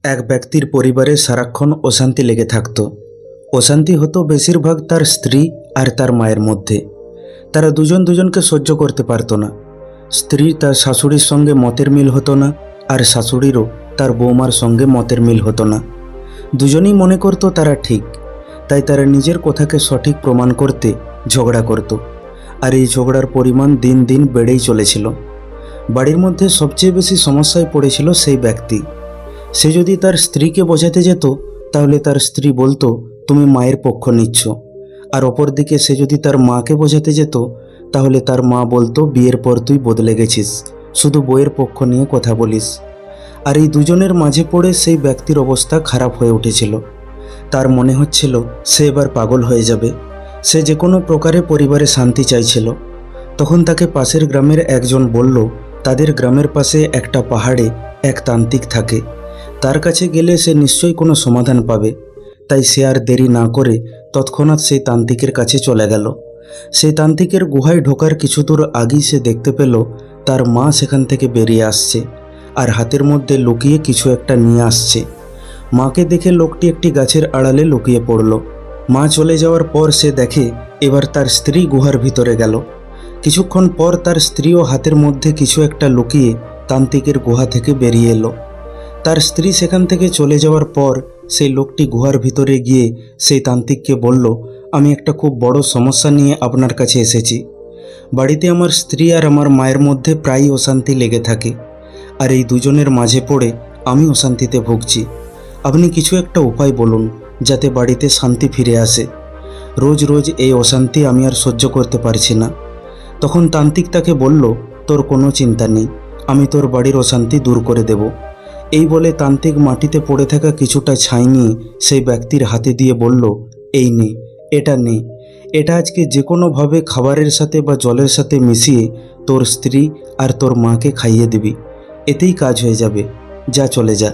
এক ব্যক্তির পরিবারে সারাক্ষণ অশান্তি লেগে থাকত। অশান্তি হতো বেশিরভাগ তার স্ত্রী আর তার মায়ের মধ্যে। তারা দুজন দুজনকে সহ্য করতে পারতো না। স্ত্রী তার শাশুড়ির সঙ্গে মতের মিল হতো না, আর শাশুড়িরও তার বৌমার সঙ্গে মতের মিল হতো না। দুজনেই মনে করতো তারা ঠিক, তাই তারা নিজের কথাকে সঠিক প্রমাণ করতে ঝগড়া করত। আর এই ঝগড়ার পরিমাণ দিন দিন বেড়েই চলেছিল। বাড়ির মধ্যে সবচেয়ে বেশি সমস্যায় পড়েছিল সেই ব্যক্তি। সে যদি তার স্ত্রীকে বোঝাতে যেত, তাহলে তার স্ত্রী বলতো তুমি মায়ের পক্ষ নিচ্ছ। আর অপরদিকে সে যদি তার মাকে বোঝাতে যেত, তাহলে তার মা বলতো বিয়ের পর তুই বদলে গেছিস, শুধু বইয়ের পক্ষ নিয়ে কথা বলিস। আর এই দুজনের মাঝে পড়ে সেই ব্যক্তির অবস্থা খারাপ হয়ে উঠেছিল। তার মনে হচ্ছিল সে এবার পাগল হয়ে যাবে। সে যে কোনো প্রকারে পরিবারে শান্তি চাইছিল। তখন তাকে পাশের গ্রামের একজন বলল, তাদের গ্রামের পাশে একটা পাহাড়ে এক তান্ত্রিক থাকে, তার কাছে গেলে সে নিশ্চয়ই কোনো সমাধান পাবে। তাই সে আর দেরি না করে তৎক্ষণাৎ সেই তান্ত্রিকের কাছে চলে গেল। সেই তান্ত্রিকের গুহায় ঢোকার কিছু দূর আগেই সে দেখতে পেল তার মা সেখান থেকে বেরিয়ে আসছে, আর হাতের মধ্যে লুকিয়ে কিছু একটা নিয়ে আসছে। মাকে দেখে লোকটি একটি গাছের আড়ালে লুকিয়ে পড়ল। মা চলে যাওয়ার পর সে দেখে এবার তার স্ত্রী গুহার ভিতরে গেল। কিছুক্ষণ পর তার স্ত্রীও হাতের মধ্যে কিছু একটা লুকিয়ে তান্ত্রিকের গুহা থেকে বেরিয়ে এলো। তার স্ত্রী সেখান থেকে চলে যাওয়ার পর সেই লোকটি গুহার ভিতরে গিয়ে সেই তান্ত্রিককে বলল, আমি একটা খুব বড় সমস্যা নিয়ে আপনার কাছে এসেছি। বাড়িতে আমার স্ত্রী আর আমার মায়ের মধ্যে প্রায়ই অশান্তি লেগে থাকে, আর এই দুজনের মাঝে পড়ে আমি অশান্তিতে ভুগছি। আপনি কিছু একটা উপায় বলুন যাতে বাড়িতে শান্তি ফিরে আসে। রোজ রোজ এই অশান্তি আমি আর সহ্য করতে পারছি না। তখন তান্ত্রিক তাকে বলল, তোর কোনো চিন্তা নেই, আমি তোর বাড়ির অশান্তি দূর করে দেব। এই বলে তান্ত্রিক মাটিতে পড়ে থাকা কিছুটা ছাই নিয়ে সেই ব্যক্তির হাতে দিয়ে বলল, এই নে, এটা নে, এটা আজকে যে কোনোভাবে খাবারের সাথে বা জলের সাথে মিশিয়ে তোর স্ত্রী আর তোর মাকে খাইয়ে দিবি, এতেই কাজ হয়ে যাবে, যা চলে যা।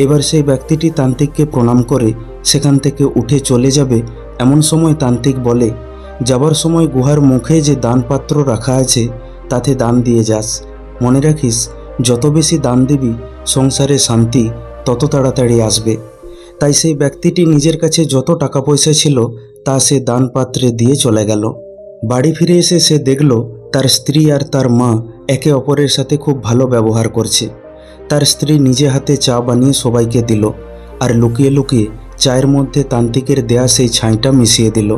এবার সেই ব্যক্তিটি তান্ত্রিককে প্রণাম করে সেখান থেকে উঠে চলে যাবে। এমন সময় তান্ত্রিক বলে, যাবার সময় গুহার মুখে যে দানপাত্র রাখা আছে তাতে দান দিয়ে যাস। মনে রাখিস, যত বেশি দান দিবি সংসারে শান্তি তত তাড়াতাড়ি আসবে। তাই সেই ব্যক্তিটি নিজের কাছে যত টাকা পয়সা ছিল তা সে দান পাত্রে দিয়ে চলে গেল। বাড়ি ফিরে এসে সে দেখল তার স্ত্রী আর তার মা একে অপরের সাথে খুব ভালো ব্যবহার করছে। তার স্ত্রী নিজে হাতে চা বানিয়ে সবাইকে দিল, আর লুকিয়ে লুকিয়ে চায়ের মধ্যে তান্ত্রিকের দেয়া সেই ছাইটা মিশিয়ে দিল।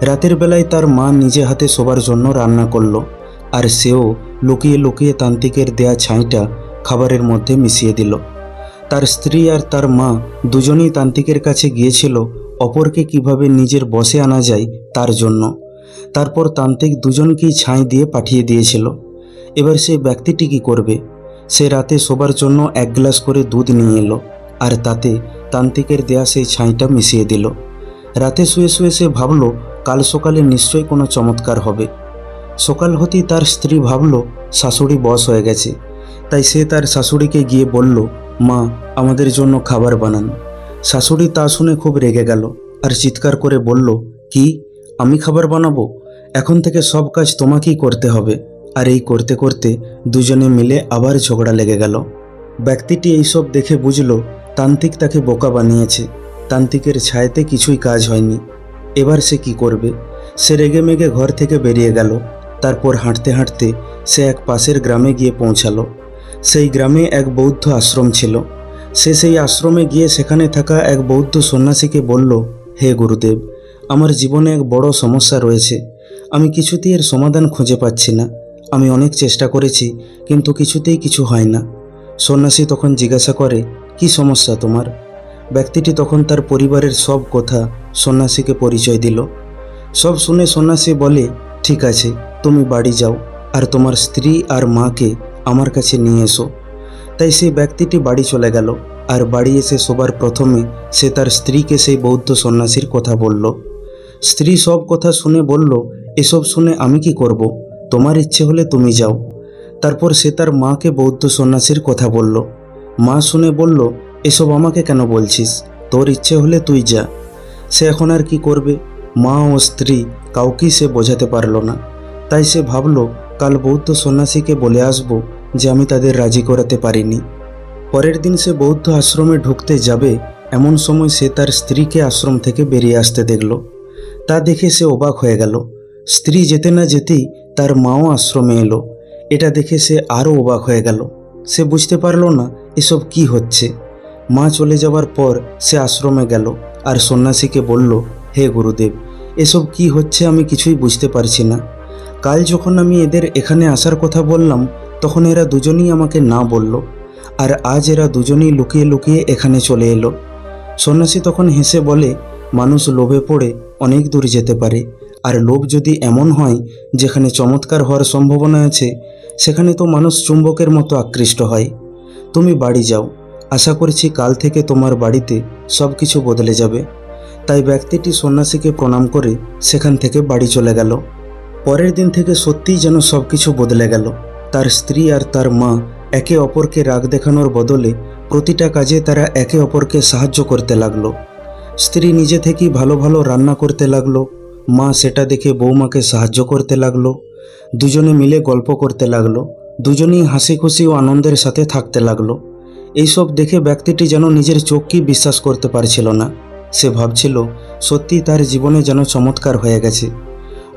রাতের বেলায় তার মা নিজে হাতে সবার জন্য রান্না করলো, আর সেও লুকিয়ে লুকিয়ে তান্ত্রিকের দেয়া ছাইটা খাবারের মধ্যে মিশিয়ে দিল। তার স্ত্রী আর তার মা দুজনেই তান্ত্রিকের কাছে গিয়েছিল অপরকে কিভাবে নিজের বশে আনা যায় তার জন্য। তারপর তান্ত্রিক দুজনকেই ছাই দিয়ে পাঠিয়ে দিয়েছিল। এবার সেই ব্যক্তিটি কী করবে? সে রাতে সবার জন্য এক গ্লাস করে দুধ নিয়ে এলো, আর তাতে তান্ত্রিকের দেয়া সেই ছাইটা মিশিয়ে দিল। রাতে শুয়ে শুয়ে সে ভাবল কাল সকালে নিশ্চয়ই কোনো চমৎকার হবে। সকাল হতেই তার স্ত্রী ভাবল শাশুড়ি বশ হয়ে গেছে, তাই সে তার শাশুড়িকে গিয়ে বলল, মা, আমাদের জন্য খাবার বানান। শাশুড়ি তা শুনে খুব রেগে গেল আর চিৎকার করে বলল, কি, আমি খাবার বানাবো? এখন থেকে সব কাজ তোমাকেই করতে হবে। আর এই করতে করতে দুজনে মিলে আবার ঝগড়া লেগে গেল। ব্যক্তিটি এইসব দেখে বুঝল তান্ত্রিক তাকে বোকা বানিয়েছে। তান্ত্রিকের ছায়াতে কিছুই কাজ হয়নি। এবার সে কি করবে? সে রেগে মেগে ঘর থেকে বেরিয়ে গেল। তারপর হাঁটতে হাঁটতে সে এক পাশের গ্রামে গিয়ে পৌঁছালো। সেই গ্রামে এক বৌদ্ধ আশ্রম ছিল। সে সেই আশ্রমে গিয়ে সেখানে থাকা এক বৌদ্ধ সন্ন্যাসীকে বলল, হে গুরুদেব, আমার জীবনে এক বড় সমস্যা রয়েছে। আমি কিছুতেই এর সমাধান খুঁজে পাচ্ছি না। আমি অনেক চেষ্টা করেছি, কিন্তু কিছুতেই কিছু হয় না। সন্ন্যাসী তখন জিজ্ঞাসা করে, কি সমস্যা তোমার? ব্যক্তিটি তখন তার পরিবারের সব কথা সন্ন্যাসীকে পরিচয় দিল। সব শুনে সন্ন্যাসী বলে, ঠিক আছে, তুমি বাড়ি যাও আর তোমার স্ত্রী আর মাকে আমার কাছে নিয়ে এসো। তাই সেই ব্যক্তিটি বাড়ি চলে গেল, আর বাড়ি এসে সবার প্রথমে সে তার স্ত্রীকে সেই বৌদ্ধ সন্ন্যাসীর কথা বলল। স্ত্রী সব কথা শুনে বলল, এসব শুনে আমি কি করব? তোমার ইচ্ছে হলে তুমি যাও। তারপর সে তার মাকে বৌদ্ধ সন্ন্যাসীর কথা বলল। মা শুনে বলল, এসব আমাকে কেন বলছিস? তোর ইচ্ছে হলে তুই যা। সে এখন আর কি করবে? মা ও স্ত্রী কাউকেই সে বোঝাতে পারল না। তাই সে ভাবল কাল বৌদ্ধ সন্ন্যাসীকে বলে আসব যে আমি তাদের রাজি করাতে পারিনি। পরের দিন সে বৌদ্ধ আশ্রমে ঢুকতে যাবে এমন সময় সে তার স্ত্রীকে আশ্রম থেকে বেরিয়ে আসতে দেখল। তা দেখে সে অবাক হয়ে গেল। স্ত্রী যেতে না যেতেই তার মাও আশ্রমে এলো। এটা দেখে সে আরও অবাক হয়ে গেল। সে বুঝতে পারল না এসব কি হচ্ছে। মা চলে যাওয়ার পর সে আশ্রমে গেল আর সন্ন্যাসীকে বলল, হে গুরুদেব, এসব কি হচ্ছে আমি কিছুই বুঝতে পারছি না। কাল যখন আমি এদের এখানে আসার কথা বললাম তখন এরা দুজনেই আমাকে না বলল, আর আজ এরা দুজনেই লুকিয়ে লুকিয়ে এখানে চলে এলো। সন্ন্যাসী তখন হেসে বলে, মানুষ লোভে পড়ে অনেক দূর যেতে পারে, আর লোভ যদি এমন হয় যেখানে চমৎকার হওয়ার সম্ভাবনা আছে, সেখানে তো মানুষ চুম্বকের মতো আকৃষ্ট হয়। তুমি বাড়ি যাও, আশা করছি কাল থেকে তোমার বাড়িতে সব কিছু বদলে যাবে। তাই ব্যক্তিটি সন্ন্যাসীকে প্রণাম করে সেখান থেকে বাড়ি চলে গেল। পরের দিন থেকে সত্যিই যেন সব কিছু বদলে গেল। তার স্ত্রী আর তার মা একে অপরকে রাগ দেখানোর বদলে প্রতিটা কাজে তারা একে অপরকে সাহায্য করতে লাগলো। স্ত্রী নিজে থেকেই ভালো ভালো রান্না করতে লাগলো, মা সেটা দেখে বৌমাকে সাহায্য করতে লাগলো। দুজনে মিলে গল্প করতে লাগলো, দুজনেই হাসি খুশি ও আনন্দের সাথে থাকতে লাগলো। এইসব দেখে ব্যক্তিটি যেন নিজের চোখকেই বিশ্বাস করতে পারছিল না। সে ভাবছিল সত্যি তার জীবনে যেন চমৎকার হয়ে গেছে।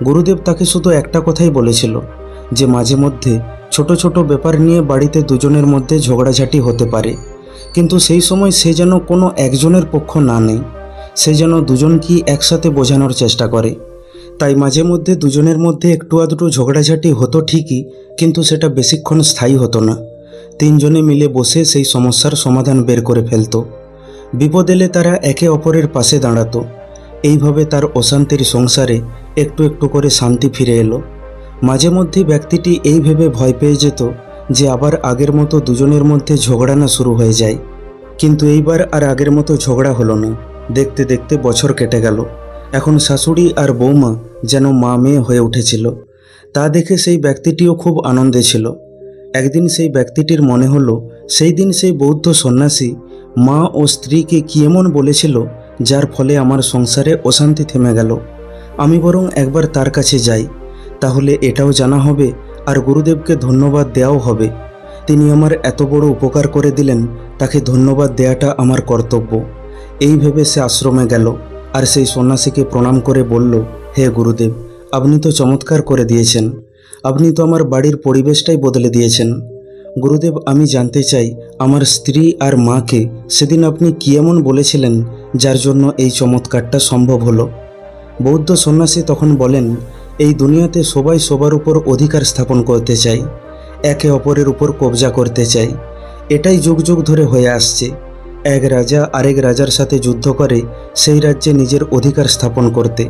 গুরুদেব তাকে শুধু একটা কথাই বলেছিল যে মাঝে মধ্যে ছোট ছোট ব্যাপার নিয়ে বাড়িতে দুজনের মধ্যে ঝগড়াঝাটি হতে পারে, কিন্তু সেই সময় সে যেন কোনো একজনের পক্ষ না নেয়, সে যেন দুজনকেই একসাথে বোঝানোর চেষ্টা করে। তাই মাঝে মধ্যে দুজনের মধ্যে একটু আধটু ঝগড়াঝাটি হতো ঠিকই, কিন্তু সেটা বেশিক্ষণ স্থায়ী হতো না। তিনজনে মিলে বসে সেই সমস্যার সমাধান বের করে ফেলত। বিপদ এলে তারা একে অপরের পাশে দাঁড়াতো। এইভাবে তার অশান্তির সংসারে একটু একটু করে শান্তি ফিরে এলো। মাঝে মধ্যে ব্যক্তিটি এই ভেবে ভয় পেয়ে যেত যে আবার আগের মতো দুজনের মধ্যে ঝগড়া না শুরু হয়ে যায়, কিন্তু এইবার আর আগের মতো ঝগড়া হলো না। দেখতে দেখতে বছর কেটে গেল। এখন শাশুড়ি আর বৌমা যেন মা মেয়ে হয়ে উঠেছিল। তা দেখে সেই ব্যক্তিটিও খুব আনন্দে ছিল। একদিন সেই ব্যক্তিটির মনে হলো সেই দিন সেই বৌদ্ধ সন্ন্যাসী মা ও স্ত্রীকে কি এমন বলেছিল যার ফলে আমার সংসারে অশান্তি থেমে গেল। আমি বরং একবার তার কাছে যাই, তাহলে এটাও জানা হবে আর গুরুদেবকে ধন্যবাদ দেওয়াও হবে। তিনি আমার এত বড় উপকার করে দিলেন, তাকে ধন্যবাদ দেওয়াটা আমার কর্তব্য। এই ভেবে সে আশ্রমে গেল আর সেই সন্ন্যাসীকে প্রণাম করে বলল, হে গুরুদেব, আপনি তো চমৎকার করে দিয়েছেন। আপনি তো আমার বাড়ির পরিবেশটাই বদলে দিয়েছেন। গুরুদেব, আমি জানতে চাই আমার স্ত্রী আর মাকে সেদিন আপনি কী এমন বলেছিলেন যার জন্য এই চমৎকারটা সম্ভব হলো। বৌদ্ধ সন্ন্যাসী তখন বলেন, এই দুনিয়াতে সবাই সবার উপর অধিকার স্থাপন করতে চায়, একে অপরের উপর কবজা করতে চায়। এটাই যুগ যুগ ধরে হয়ে আসছে। এক রাজা আরেক রাজার সাথে যুদ্ধ করে সেই রাজ্যে নিজের অধিকার স্থাপন করতে।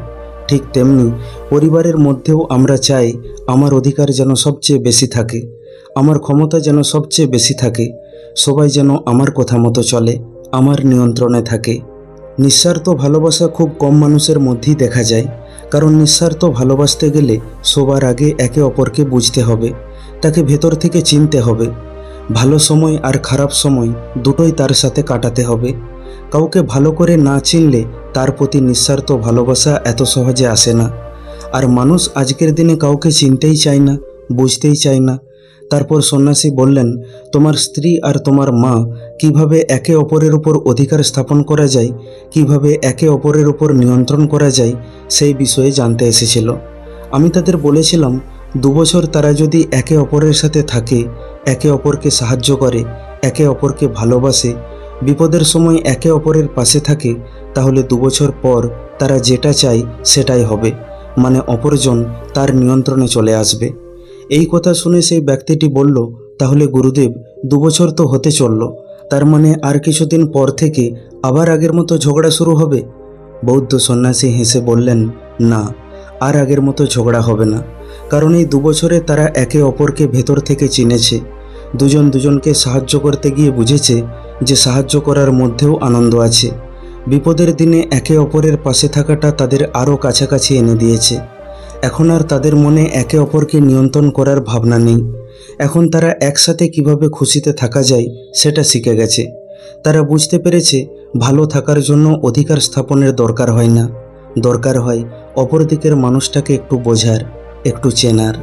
ঠিক তেমনি পরিবারের মধ্যেও আমরা চাই আমার অধিকার যেন সবচেয়ে বেশি থাকে, আমার ক্ষমতা যেন সবচেয়ে বেশি থাকে, সবাই যেন আমার কথা মতো চলে, আমার নিয়ন্ত্রণে থাকে। নিঃস্বার্থ ভালোবাসা খুব কম মানুষের মধ্যেই দেখা যায়, কারণ নিঃস্বার্থ ভালোবাসতে গেলে সবার আগে একে অপরকে বুঝতে হবে, তাকে ভেতর থেকে চিনতে হবে। ভালো সময় আর খারাপ সময় দুটোই তার সাথে কাটাতে হবে। কাউকে ভালো করে না চিনলে তার প্রতি নিঃস্বার্থ ভালোবাসা এত সহজে আসে না। আর মানুষ আজকের দিনে কাউকে চিনতেই চায় না, বুঝতেই চায় না। তারপর সন্ন্যাসী বললেন, তোমার স্ত্রী আর তোমার মা কিভাবে একে অপরের উপর অধিকার স্থাপন করা যায়, কিভাবে একে অপরের উপর নিয়ন্ত্রণ করা যায়, সেই বিষয়ে জানতে এসেছিল। আমি তাদের বলেছিলাম 2 বছর তারা যদি একে অপরের সাথে থাকে, একে অপরকে সাহায্য করে, একে অপরকে ভালোবাসে, বিপদের সময় একে অপরের পাশে থাকে, তাহলে 2 বছর পর তারা যেটা চায় সেটাই হবে, মানে অপরজন তার নিয়ন্ত্রণে চলে আসবে। এই কথা শুনে সেই ব্যক্তিটি বলল, তাহলে গুরুদেব 2 বছর তো হতে চলল, তার মানে আর কিছুদিন পর থেকে আবার আগের মতো ঝগড়া শুরু হবে? বৌদ্ধ সন্ন্যাসী হেসে বললেন, না, আর আগের মতো ঝগড়া হবে না, কারণ এই 2 বছরে তারা একে অপরকে ভেতর থেকে চিনেছে। দুজন দুজনকে সাহায্য করতে গিয়ে বুঝেছে যে সাহায্য করার মধ্যেও আনন্দ আছে। বিপদের দিনে একে অপরের পাশে থাকাটা তাদের আরও কাছাকাছি এনে দিয়েছে। এখন আর তাদের মনে একে অপরকে নিয়ন্ত্রণ করার ভাবনা নেই। এখন তারা একসাথে কিভাবে খুশিতে থাকা যায় সেটা শিখে গেছে। তারা বুঝতে পেরেছে ভালো থাকার জন্য অধিকার স্থাপনের দরকার হয় না, দরকার হয় অপর দিকের মানুষটাকে একটু বোঝার, একটু চেনার।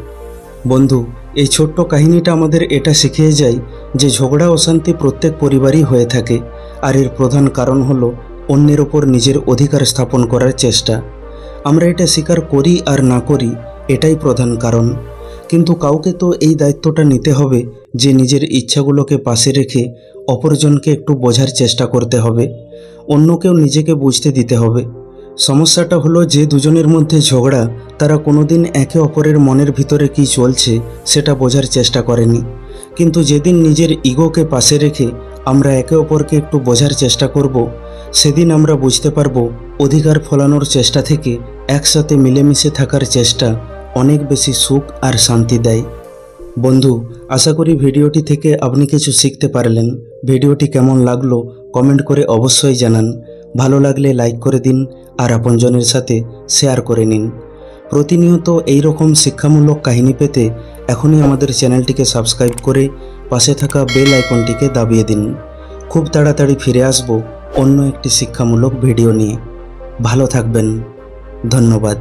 বন্ধু, এই ছোট্ট কাহিনীটা আমাদের এটা শিখিয়ে যায় যে ঝগড়া অশান্তি প্রত্যেক পরিবারই হয়ে থাকে, আর এর প্রধান কারণ হলো অন্যের ওপর নিজের অধিকার স্থাপন করার চেষ্টা। আমরা এটা স্বীকার করি আর না করি, এটাই প্রধান কারণ। কিন্তু কাউকে তো এই দায়িত্বটা নিতে হবে যে নিজের ইচ্ছাগুলোকে পাশে রেখে অপরজনকে একটু বোঝার চেষ্টা করতে হবে, অন্যকেও নিজেকে বুঝতে দিতে হবে। সমস্যাটা হলো যে দুজনের মধ্যে ঝগড়া, তারা কোনোদিন একে অপরের মনের ভিতরে কী চলছে সেটা বোঝার চেষ্টা করেনি। কিন্তু যেদিন নিজের ইগোকে পাশে রেখে আমরা একে অপরকে একটু বোঝার চেষ্টা করব, সেদিন আমরা বুঝতে পারবো অধিকার ফলানোর চেষ্টা থেকে একসাথে মিলেমিশে থাকার চেষ্টা অনেক বেশি সুখ আর শান্তি দেয়। বন্ধু, আশা করি ভিডিওটি থেকে আপনি কিছু শিখতে পারলেন। ভিডিওটি কেমন লাগলো কমেন্ট করে অবশ্যই জানান। ভালো লাগলে লাইক করে দিন আর আপনজনের সাথে শেয়ার করে নিন। প্রতিনিয়ত এই রকম শিক্ষামূলক কাহিনী পেতে এখনই আমাদের চ্যানেলটিকে সাবস্ক্রাইব করে পাশে থাকা বেল আইকনটিকে দাবিয়ে দিন। খুব তাড়াতাড়ি ফিরে আসব অন্য একটি শিক্ষামূলক ভিডিও নিয়ে। ভালো থাকবেন। ধন্যবাদ।